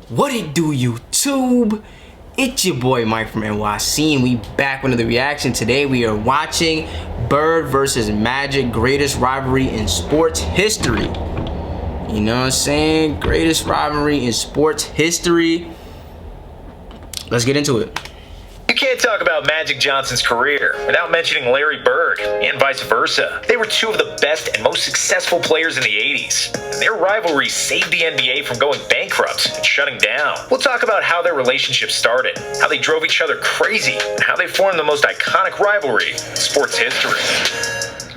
What it do, YouTube? It's your boy Mike from NYC, and we back with another reaction. Today we are watching Bird versus Magic, greatest rivalry in sports history. You know what I'm saying? Greatest rivalry in sports history. Let's get into it. You can't talk about Magic Johnson's career without mentioning Larry Bird, and vice versa. They were two of the best and most successful players in the 80s, and their rivalry saved the NBA from going bankrupt and shutting down. We'll talk about how their relationship started, how they drove each other crazy, and how they formed the most iconic rivalry in sports history.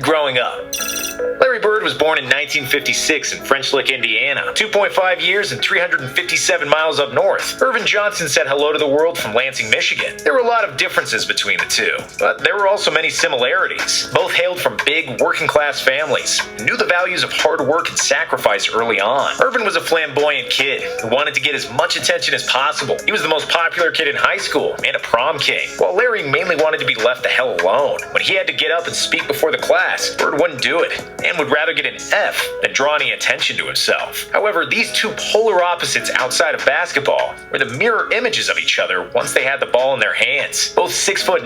Growing up, Larry Bird was born in 1956 in French Lick, Indiana, 2.5 years and 357 miles up north. Irvin Johnson said hello to the world from Lansing, Michigan. There were a lot of differences between the two, but there were also many similarities. Both hailed from big, working-class families and knew the values of hard work and sacrifice early on. Irvin was a flamboyant kid who wanted to get as much attention as possible. He was the most popular kid in high school and a prom king, while Larry mainly wanted to be left the hell alone. When he had to get up and speak before the class, Bird wouldn't do it, and would rather get an F than draw any attention to himself. However, these two polar opposites outside of basketball were the mirror images of each other once they had the ball in their hands. Both 6'9",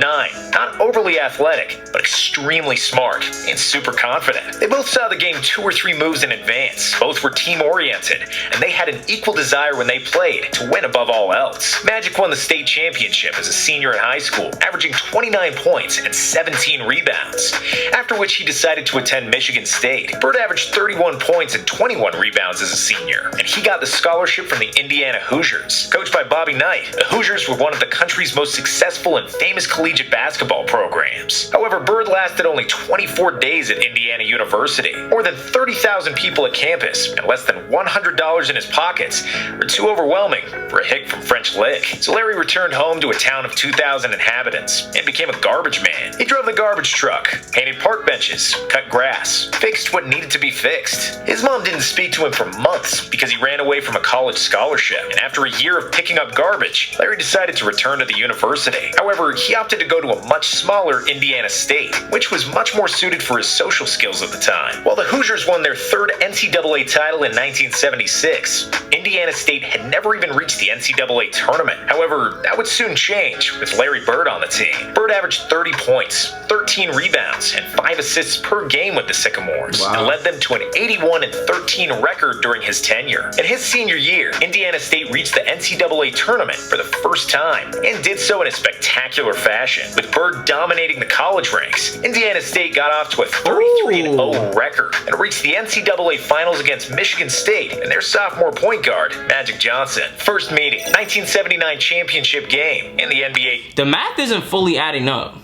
not overly athletic, but extremely smart and super confident. They both saw the game 2 or 3 moves in advance. Both were team-oriented, and they had an equal desire when they played to win above all else. Magic won the state championship as a senior in high school, averaging 29 points and 17 rebounds, after which he decided to attend Michigan State. Bird averaged 31 points and 21 rebounds as a senior, and he got the scholarship from the Indiana Hoosiers. Coached by Bobby Knight, the Hoosiers were one of the country's most successful and famous collegiate basketball programs. However, Bird lasted only 24 days at Indiana University. More than 30,000 people at campus and less than $100 in his pockets were too overwhelming for a hick from French Lick. So Larry returned home to a town of 2,000 inhabitants and became a garbage man. He drove the garbage truck, painted park benches, cut grass, fixed what needed to be fixed. His mom didn't speak to him for months because he ran away from a college scholarship, and after a year of picking up garbage, Larry decided to return to the university. However, he opted to go to a much smaller Indiana State, which was much more suited for his social skills at the time. While the Hoosiers won their 3rd NCAA title in 1976, Indiana State had never even reached the NCAA tournament. However, that would soon change with Larry Bird on the team. Bird averaged 30 points, 13 rebounds, and 5 assists per game with the Sycamores, and led them to an 81-13 record during his tenure. In his senior year, Indiana State reached the NCAA tournament for the first time, and did so in a spectacular fashion, with Bird dominating the college ranks. Indiana State got off to a 33-0 record and reached the NCAA Finals against Michigan State and their sophomore point guard, Magic Johnson. First meeting, 1979 championship game in the NBA. The math isn't fully adding up.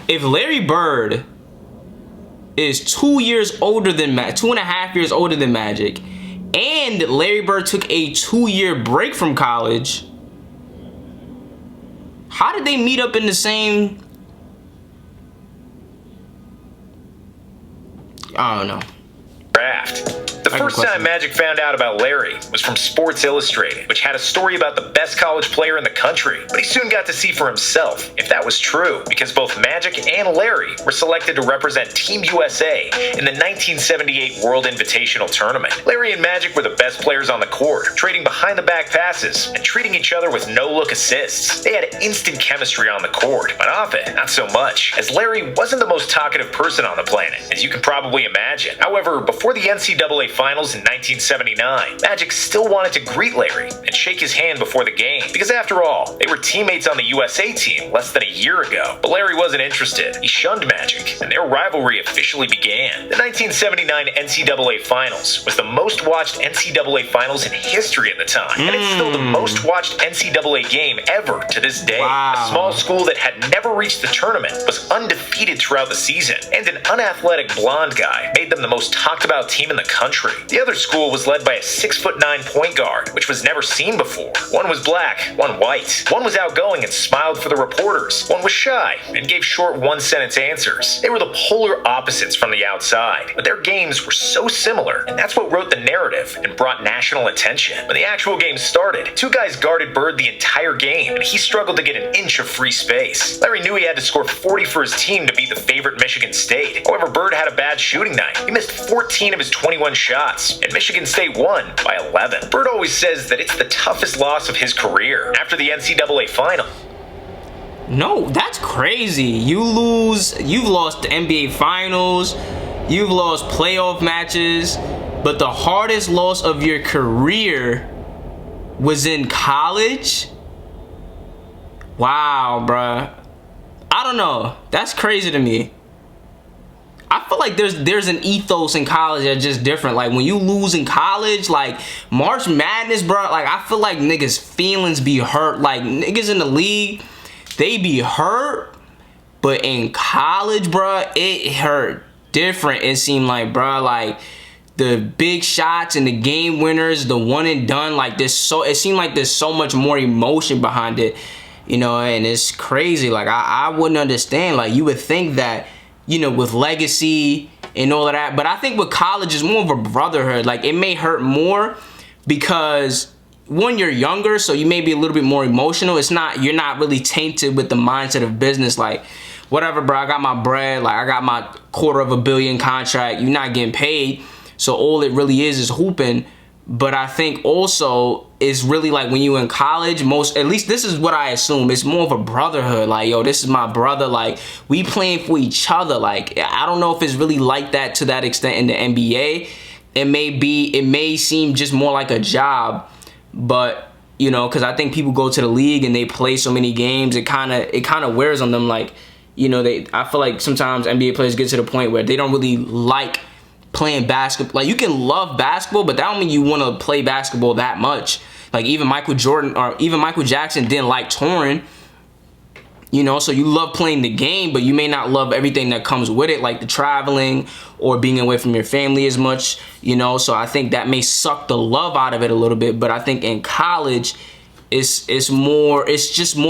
If Larry Bird is 2 years older than 2.5 years older than Magic, and Larry Bird took a 2-year break from college, how did they meet up in the same? I don't know. Draft. The first time Magic found out about Larry was from Sports Illustrated, which had a story about the best college player in the country. But he soon got to see for himself if that was true, because both Magic and Larry were selected to represent Team USA in the 1978 World Invitational Tournament. Larry and Magic were the best players on the court, trading behind-the-back passes and treating each other with no-look assists. They had instant chemistry on the court, but off it, not so much, as Larry wasn't the most talkative person on the planet, as you can probably imagine. However, before the NCAA Finals in 1979, Magic still wanted to greet Larry and shake his hand before the game, because after all, they were teammates on the USA team less than a year ago. But Larry wasn't interested. He shunned Magic, and their rivalry officially began. The 1979 NCAA Finals was the most watched NCAA Finals in history at the time, and it's still the most watched NCAA game ever to this day. A small school that had never reached the tournament was undefeated throughout the season, and an unathletic blonde guy made them the most talked about team in the country. The other school was led by a 6'9" point guard, which was never seen before. One was black, one white. One was outgoing and smiled for the reporters. One was shy and gave short one-sentence answers. They were the polar opposites from the outside, but their games were so similar, and that's what wrote the narrative and brought national attention. When the actual game started, 2 guys guarded Bird the entire game, and he struggled to get an inch of free space. Larry knew he had to score 40 for his team to beat the favorite Michigan State. However, Bird had a bad shooting night. He missed 14 of his 21 shots, shots, and Michigan State won by 11. Bird always says that it's the toughest loss of his career after the NCAA final. No, that's crazy. You've lost the NBA Finals, you've lost playoff matches, but the hardest loss of your career was in college? Wow, bruh. I don't know. That's crazy to me. I feel like there's an ethos in college that's just different. Like, when you lose in college, like March Madness, bro, like I feel like niggas' feelings be hurt. Like, niggas in the league, they be hurt, but in college, bro, it hurt different. It seemed like, bro, like the big shots and the game winners, the one and done, like it seemed like there's so much more emotion behind it, you know, and it's crazy. Like, I wouldn't understand. Like, you would think that, you know, with legacy and all of that, but I think with college is more of a brotherhood. Like, it may hurt more because, one, you're younger, so you may be a little bit more emotional. You're not really tainted with the mindset of business. Like, whatever, bro, I got my bread, like I got my $250 million contract, you're not getting paid, so all it really is hooping. But I think also it's really like when you in college, at least this is what I assume, it's more of a brotherhood. Like, yo, this is my brother, like we playing for each other. Like, I don't know if it's really like that to that extent in the NBA. It may seem just more like a job, but you know, because I think people go to the league and they play so many games, it kind of wears on them. Like, you know, I feel like sometimes NBA players get to the point where they don't really like playing basketball. Like, you can love basketball, but that don't mean you want to play basketball that much. Like, even Michael Jordan or even Michael Jackson didn't like touring, you know, so you love playing the game, but you may not love everything that comes with it, like the traveling or being away from your family as much, you know. So I think that may suck the love out of it a little bit. But I think in college, it's just more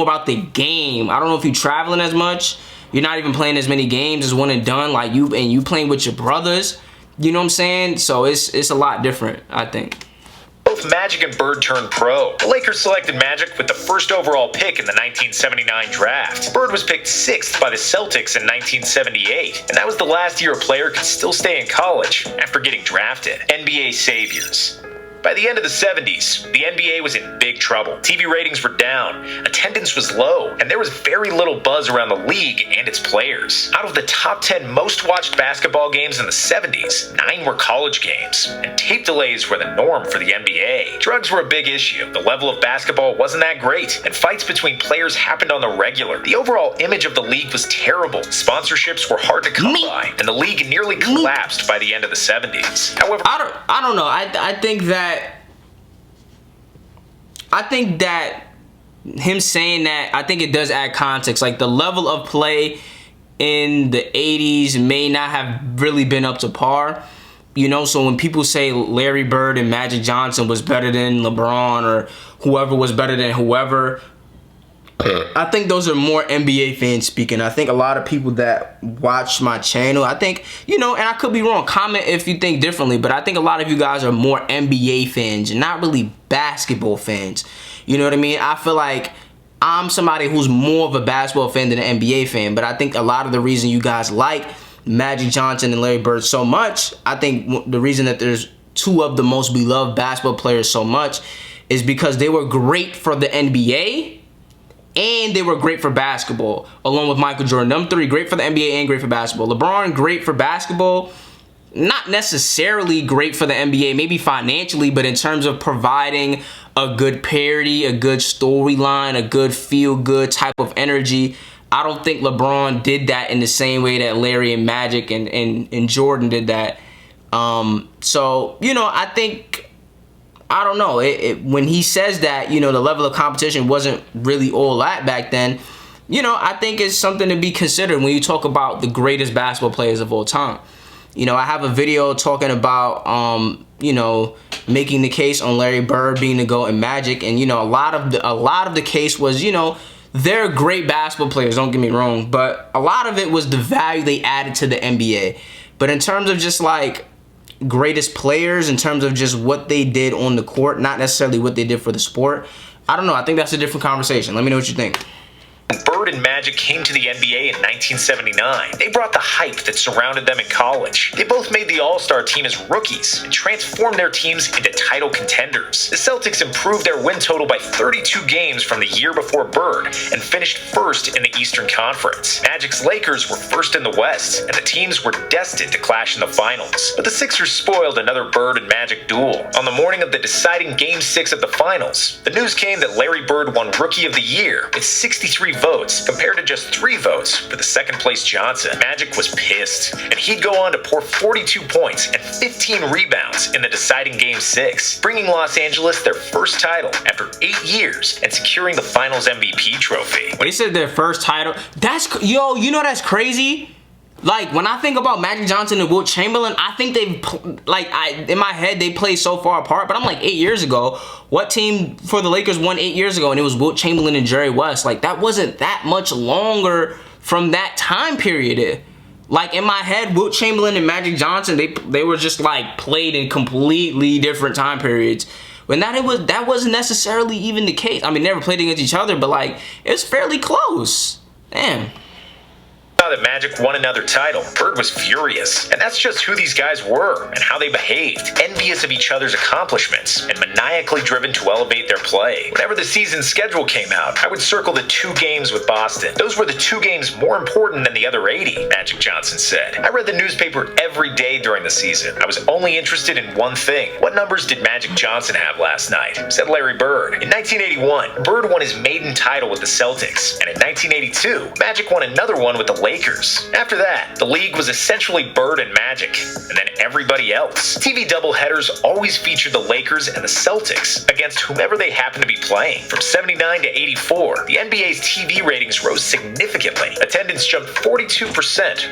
about the game. I don't know if you're traveling as much, you're not even playing as many games as one and done, like you playing with your brothers. You know what I'm saying? So it's a lot different, I think. Both Magic and Bird turned pro. The Lakers selected Magic with the first overall pick in the 1979 draft. Bird was picked 6th by the Celtics in 1978, and that was the last year a player could still stay in college after getting drafted. NBA saviors. By the end of the 70s, the NBA was in big trouble. TV ratings were down, attendance was low, and there was very little buzz around the league and its players. Out of the top 10 most watched basketball games in the 70s, 9 were college games, and tape delays were the norm for the NBA. Drugs were a big issue, the level of basketball wasn't that great, and fights between players happened on the regular. The overall image of the league was terrible, sponsorships were hard to come by, and the league nearly collapsed by the end of the 70s. However, I don't know. I think that him saying that, I think it does add context. Like, the level of play in the 80s may not have really been up to par. You know, so when people say Larry Bird and Magic Johnson was better than LeBron or whoever was better than whoever, I think those are more NBA fans speaking. I think a lot of people that watch my channel, I think, you know, and I could be wrong, comment if you think differently, but I think a lot of you guys are more NBA fans and not really basketball fans. You know what I mean? I feel like I'm somebody who's more of a basketball fan than an NBA fan, but I think a lot of the reason you guys like Magic Johnson and Larry Bird so much, I think the reason that there's 2 of the most beloved basketball players so much is because they were great for the NBA and they were great for basketball, along with Michael Jordan. Them 3, great for the NBA and great for basketball. LeBron, great for basketball, not necessarily great for the NBA, maybe financially, but in terms of providing a good parody, a good storyline, a good feel-good type of energy, I don't think LeBron did that in the same way that Larry and Magic and Jordan did that. So, you know, I think, I don't know, when he says that, you know, the level of competition wasn't really all that back then, you know, I think it's something to be considered when you talk about the greatest basketball players of all time. You know, I have a video talking about, you know, making the case on Larry Bird being the GOAT and Magic, and, you know, a lot of the case was, you know, they're great basketball players, don't get me wrong, but a lot of it was the value they added to the NBA. But in terms of just like greatest players, in terms of just what they did on the court, not necessarily what they did for the sport, I don't know. I think that's a different conversation. Let me know what you think. Bird Bird and Magic came to the NBA in 1979, they brought the hype that surrounded them in college. They both made the All-Star team as rookies and transformed their teams into title contenders. The Celtics improved their win total by 32 games from the year before Bird and finished first in the Eastern Conference. Magic's Lakers were first in the West, and the teams were destined to clash in the finals. But the Sixers spoiled another Bird and Magic duel. On the morning of the deciding Game 6 of the finals, the news came that Larry Bird won Rookie of the Year with 63 votes compared to just 3 votes for the second-place Johnson. Magic was pissed, and he'd go on to pour 42 points and 15 rebounds in the deciding Game 6, bringing Los Angeles their first title after 8 years and securing the Finals MVP trophy. When he said their first title, you know that's crazy? Like, when I think about Magic Johnson and Wilt Chamberlain, I think in my head, they play so far apart, but I'm like 8 years ago. What team for the Lakers won 8 years ago? And it was Wilt Chamberlain and Jerry West. Like, that wasn't that much longer from that time period. Like, in my head, Wilt Chamberlain and Magic Johnson, they were just, like, played in completely different time periods. When that wasn't necessarily even the case. I mean, they never played against each other, but, like, it's fairly close. Damn. Now that Magic won another title, Bird was furious, and that's just who these guys were and how they behaved, envious of each other's accomplishments and maniacally driven to elevate their play. Whenever the season schedule came out, I would circle the 2 games with Boston. Those were the 2 games more important than the other 80, Magic Johnson said. I read the newspaper every day during the season. I was only interested in one thing. What numbers did Magic Johnson have last night? Said Larry Bird. In 1981, Bird won his maiden title with the Celtics, and in 1982, Magic won another one with the Lakers. After that, the league was essentially Bird and Magic, and then everybody else. TV doubleheaders always featured the Lakers and the Celtics against whomever they happened to be playing. From 79 to 84, the NBA's TV ratings rose significantly. Attendance jumped 42%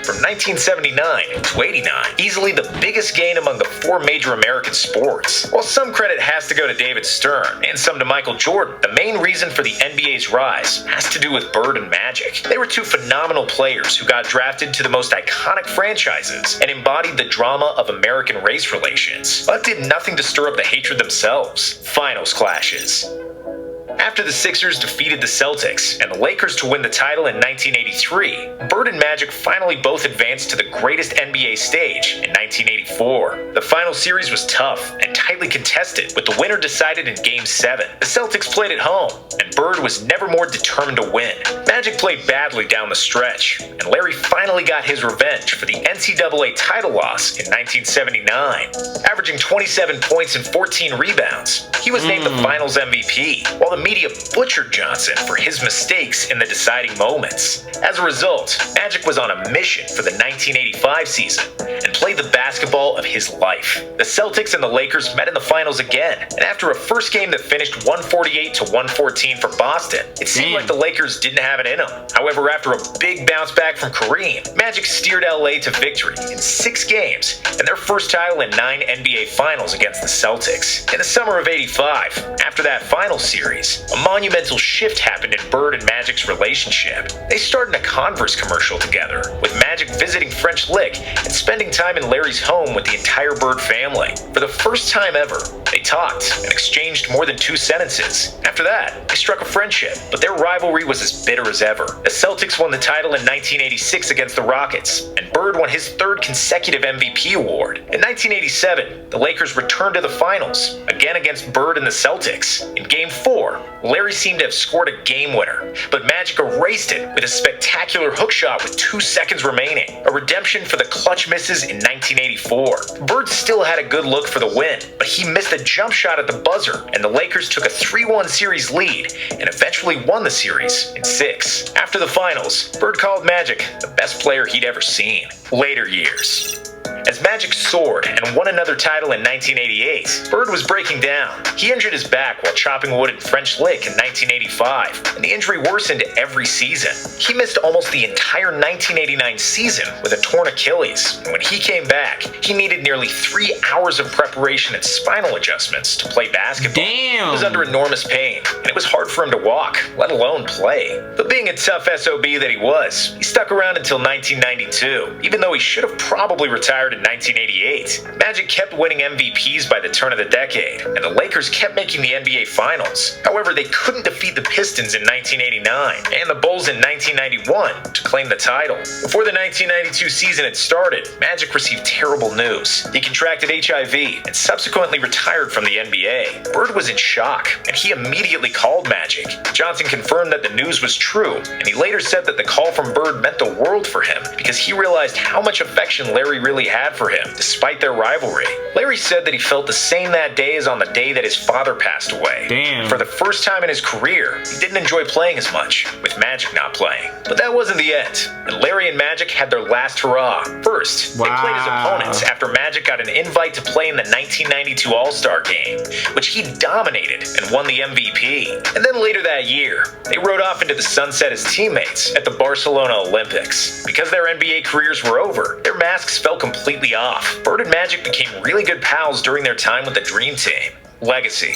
from 1979 to 89, easily the biggest gain among the 4 major American sports. While some credit has to go to David Stern and some to Michael Jordan, the main reason for the NBA's rise has to do with Bird and Magic. They were 2 phenomenal players who got drafted to the most iconic franchises and embodied the drama of American race relations, but did nothing to stir up the hatred themselves. Finals clashes. After the Sixers defeated the Celtics and the Lakers to win the title in 1983, Bird and Magic finally both advanced to the greatest NBA stage in 1984. The final series was tough and tightly contested, with the winner decided in Game 7. The Celtics played at home, and Bird was never more determined to win. Magic played badly down the stretch, and Larry finally got his revenge for the NCAA title loss in 1979. Averaging 27 points and 14 rebounds, he was named the Finals MVP, while the media butchered Johnson for his mistakes in the deciding moments. As a result, Magic was on a mission for the 1985 season and played the basketball of his life. The Celtics and the Lakers met in the finals again, and after a first game that finished 148 to 114 for Boston, it seemed like the Lakers didn't have it in them. However, after a big bounce back from Kareem, Magic steered LA to victory in 6 games and their first title in 9 NBA Finals against the Celtics. In the summer of '85, after that final series, a monumental shift happened in Bird and Magic's relationship. They starred in a Converse commercial together, with Magic visiting French Lick and spending time in Larry's home with the entire Bird family. For the first time ever, they talked and exchanged more than 2 sentences. After that, they struck a friendship, but their rivalry was as bitter as ever. The Celtics won the title in 1986 against the Rockets, and Bird won his 3rd consecutive MVP award. In 1987, the Lakers returned to the finals, again against Bird and the Celtics. In Game 4, Larry seemed to have scored a game winner, but Magic erased it with a spectacular hook shot with 2 seconds remaining, a redemption for the clutch misses in 1984. Bird still had a good look for the win, but he missed a jump shot at the buzzer, and the Lakers took a 3-1 series lead and eventually won the series in 6. After the finals, Bird called Magic the best player he'd ever seen. Later years. As Magic soared and won another title in 1988, Bird was breaking down. He injured his back while chopping wood in French Lick in 1985, and the injury worsened every season. He missed almost the entire 1989 season with a torn Achilles, and when he came back, he needed nearly 3 hours of preparation and spinal adjustments to play basketball. Damn! He was under enormous pain, and it was hard for him to walk, let alone play. But being a tough SOB that he was, he stuck around until 1992, even though he should have probably retired in in 1988. Magic kept winning MVPs by the turn of the decade, and the Lakers kept making the NBA Finals. However, they couldn't defeat the Pistons in 1989 and the Bulls in 1991 to claim the title. Before the 1992 season had started, Magic received terrible news. He contracted HIV and subsequently retired from the NBA. Bird was in shock, and he immediately called Magic. Johnson confirmed that the news was true, and he later said that the call from Bird meant the world for him because he realized how much affection Larry really had for him, despite their rivalry. Larry said that he felt the same that day as on the day that his father passed away. Damn. For the first time in his career, he didn't enjoy playing as much, with Magic not playing. But that wasn't the end, and Larry and Magic had their last hurrah. First, they played as opponents after Magic got an invite to play in the 1992 All-Star Game, which he dominated and won the MVP. And then later that year, they rode off into the sunset as teammates at the Barcelona Olympics. Because their NBA careers were over, their masks fell completely off. Bird and Magic became really good pals during their time with the Dream Team. Legacy.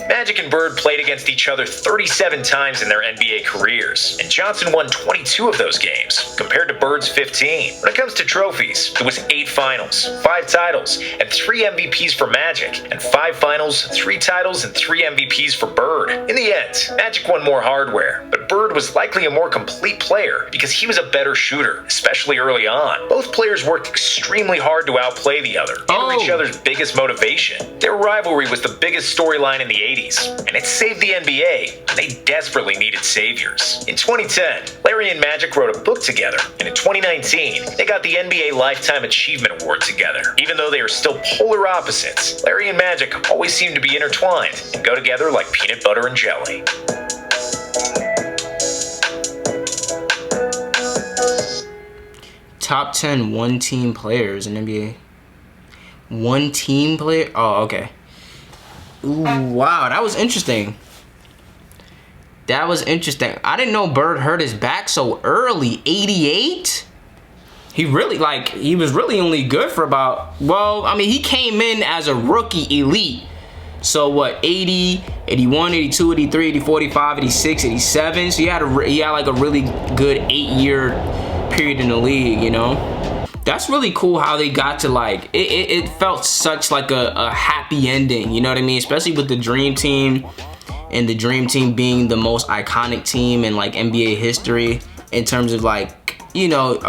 Magic and Bird played against each other 37 times in their NBA careers, and Johnson won 22 of those games, compared to Bird's 15. When it comes to trophies, it was 8 finals, 5 titles, and 3 MVPs for Magic, and 5 finals, 3 titles, and 3 MVPs for Bird. In the end, Magic won more hardware, but Bird was likely a more complete player because he was a better shooter, especially early on. Both players worked extremely hard to outplay the other and were each other's biggest motivation. Their rivalry was the biggest storyline in the 80s, and it saved the NBA, and they desperately needed saviors. In 2010, Larry and Magic wrote a book together, and in 2019, they got the NBA Lifetime Achievement Award together. Even though they are still polar opposites, Larry and Magic always seem to be intertwined and go together like peanut butter and jelly. Top 10 one-team players in NBA. One-team player? Oh, okay. Ooh, wow, that was interesting. That was interesting. I didn't know Bird hurt his back so early. 88? He was really only good for about, well, I mean, he came in as a rookie elite. So what, 80, 81, 82, 83, 84, 85, 86, 87. So he had like a really good 8-year period in the league, you know? That's really cool how they got to like, it felt such like a happy ending, you know what I mean? Especially with the Dream Team, and the Dream Team being the most iconic team in like NBA history in terms of like, you know,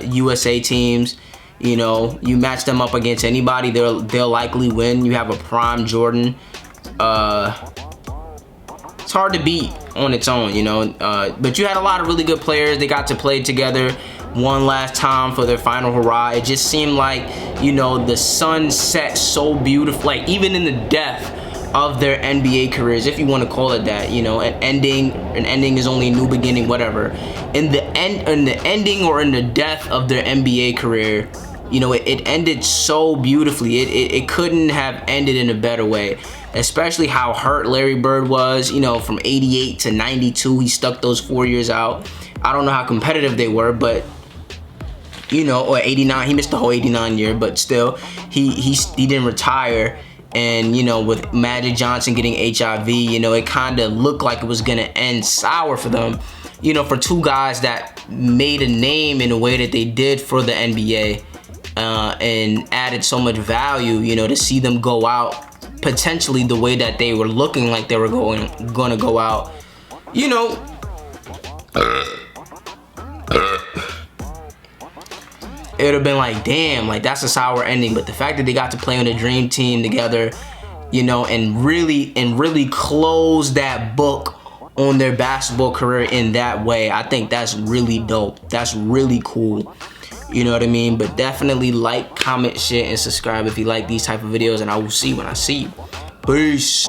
USA teams. You know, you match them up against anybody, they'll likely win. You have a prime Jordan. It's hard to beat on its own, you know. But you had a lot of really good players. They got to play together one last time for their final hurrah. It just seemed like, you know, the sun set so beautiful, like even in the death of their NBA careers, if you want to call it that, you know. An ending is only a new beginning, whatever. In the ending or in the death of their NBA career, you know, it ended so beautifully. It couldn't have ended in a better way, especially how hurt Larry Bird was, you know, from 88 to 92. He stuck those 4 years out. I don't know how competitive they were, but, you know, or 89, he missed the whole 89 year, but still, he didn't retire. And, you know, with Magic Johnson getting HIV, you know, it kind of looked like it was going to end sour for them, you know, for two guys that made a name in a way that they did for the NBA, and added so much value, you know, to see them go out potentially the way that they were looking like they were going to go out, you know. It would have been like, damn, like that's a sour ending. But the fact that they got to play on the Dream Team together, you know, and really close that book on their basketball career in that way, I think that's really dope. That's really cool. You know what I mean? But definitely like, comment, share, and subscribe if you like these type of videos, and I will see you when I see you. Peace.